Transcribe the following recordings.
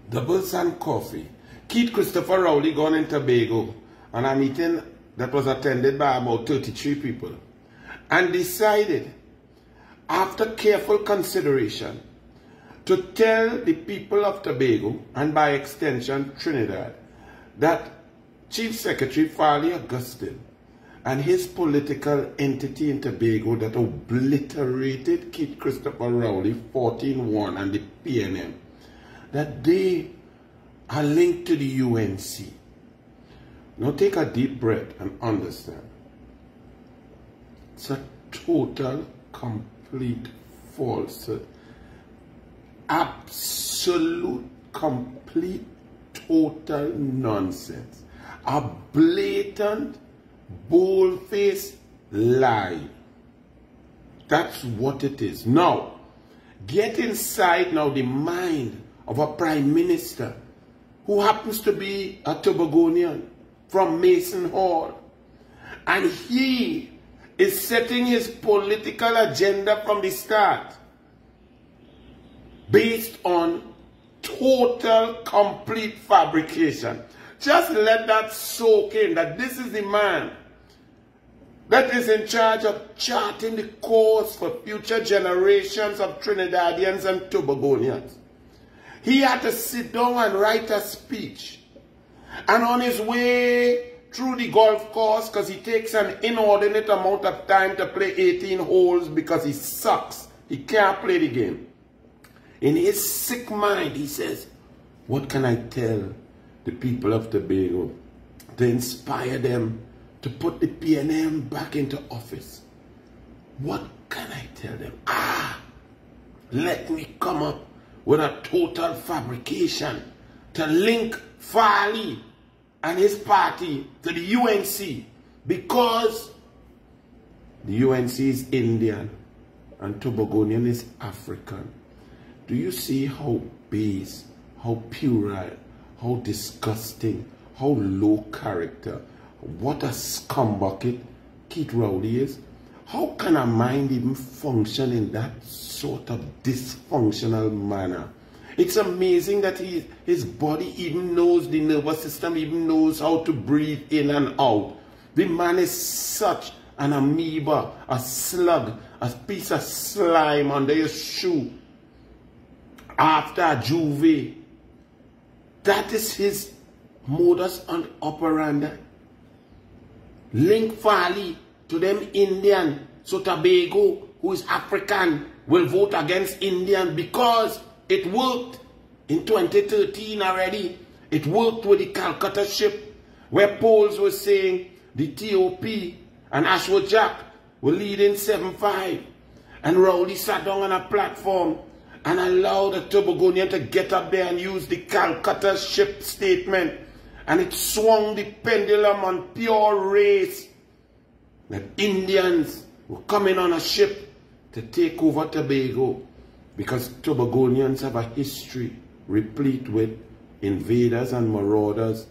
Doubles and coffee. Keith Christopher Rowley gone in Tobago on a meeting that was attended by about 33 people and decided, after careful consideration, to tell the people of Tobago, and by extension Trinidad, that Chief Secretary Farley Augustine and his political entity in Tobago that obliterated Keith Christopher Rowley 14-1 and the PNM, that they are linked to the UNC. Now take a deep breath and understand. It's a total, complete falsehood. Absolute, complete, total nonsense. A blatant, bold-faced lie. That's what it is. Now, get inside now the mind of a prime minister who happens to be a Tobagonian from Mason Hall. And he is setting his political agenda from the start based on total, complete fabrication. Just let that soak in, that this is the man that is in charge of charting the course for future generations of Trinidadians and Tobagonians. He had to sit down and write a speech. And on his way through the golf course, because he takes an inordinate amount of time to play 18 holes because he sucks. He can't play the game. In his sick mind, he says, what can I tell the people of Tobago to inspire them to put the PNM back into office? What can I tell them? Let me come up with a total fabrication to link Farley and his party to the UNC, because the UNC is Indian and Tobagonian is African. Do you see how base, how puerile, how disgusting, how low character, what a scumbucket Keith Rowley is? How can a mind even function in that sort of dysfunctional manner? It's amazing that his body even knows, the nervous system even knows how to breathe in and out. The man is such an amoeba, a slug, a piece of slime under your shoe after a juve. That is his modus operandi. Link Farley to them Indian, so Tobago, who is African, will vote against Indian because it worked in 2013 already. It worked with the Calcutta ship, where polls were saying the TOP and Ashwood Jack were leading 7-5. And Rowley sat down on a platform and allowed a Tobagonian to get up there and use the Calcutta ship statement. And it swung the pendulum on pure race. That Indians were coming on a ship to take over Tobago, because Tobagonians have a history replete with invaders and marauders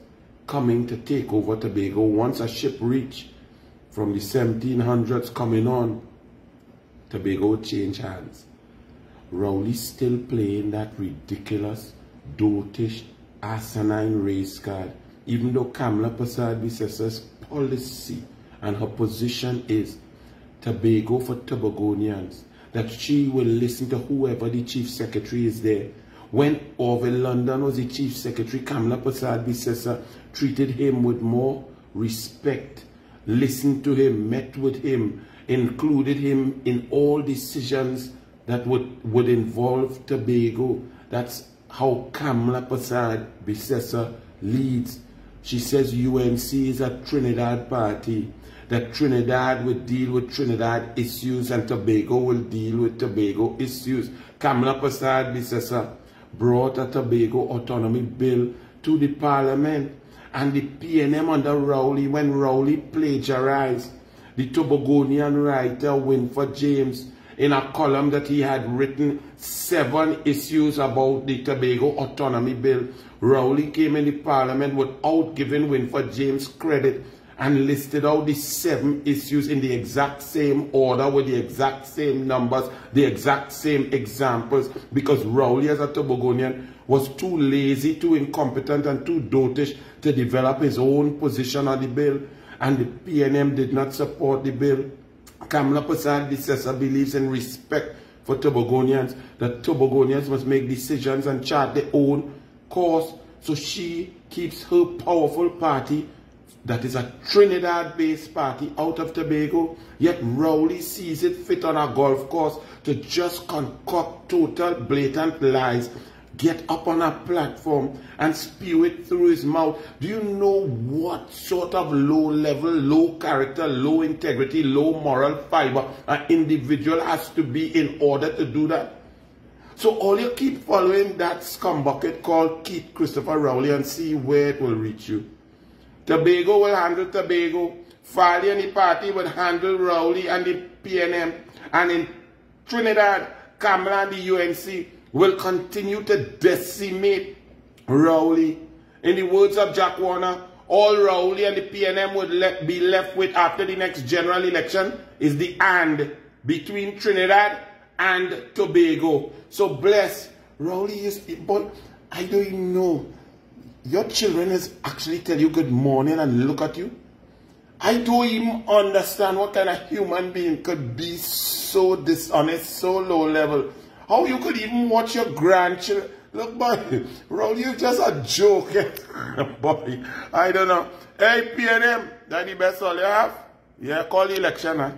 coming to take over Tobago. Once a ship reached from the 1700s coming on, Tobago would change hands. Rowley still playing that ridiculous, dotish, asinine race card, even though Kamala Persad-Bissessa's policy and her position is Tobago for Tobagonians, that she will listen to whoever the chief secretary is there. When Orville London was the chief secretary, Kamala Persad-Bissessa treated him with more respect, listened to him, met with him, included him in all decisions that would involve Tobago. That's how Kamala Persad-Bissessa leads. She says UNC is a Trinidad party, that Trinidad will deal with Trinidad issues and Tobago will deal with Tobago issues. Kamala Persad-Bissessa brought a Tobago autonomy bill to the parliament, and the PNM under Rowley, when Rowley plagiarized the Tobagonian writer Winford James in a column that he had written 7 issues about the Tobago autonomy bill, Rowley came in the parliament without giving Winford James credit and listed out the 7 issues in the exact same order with the exact same numbers, the exact same examples, because Rowley as a Tobagonian was too lazy, too incompetent, and too dotish to develop his own position on the bill, and the PNM did not support the bill. Kamala Persad believes in respect for Tobagonians, that Tobagonians must make decisions and chart their own course, so she keeps her powerful party, that is a Trinidad-based party, out of Tobago, yet Rowley sees it fit on a golf course to just concoct total blatant lies, get up on a platform and spew it through his mouth. Do you know what sort of low level, low character, low integrity, low moral fiber an individual has to be in order to do that? So all you keep following that scumbucket called Keith Christopher Rowley and see where it will reach you. Tobago will handle Tobago. Farley and the party will handle Rowley and the PNM. And in Trinidad, Kamala and the UNC will continue to decimate Rowley. In the words of Jack Warner, all Rowley and the PNM would be left with after the next general election is the and between Trinidad and Tobago. So bless. Rowley is, but I don't even know. Your children is actually tell you good morning and look at you. I don't even understand what kind of human being could be so dishonest, so low level. How you could even watch your grandchildren. Look, boy, Rowley, you just a joke. Boy, I don't know. Hey, PNM, that the best all you have? Yeah, call the election, huh?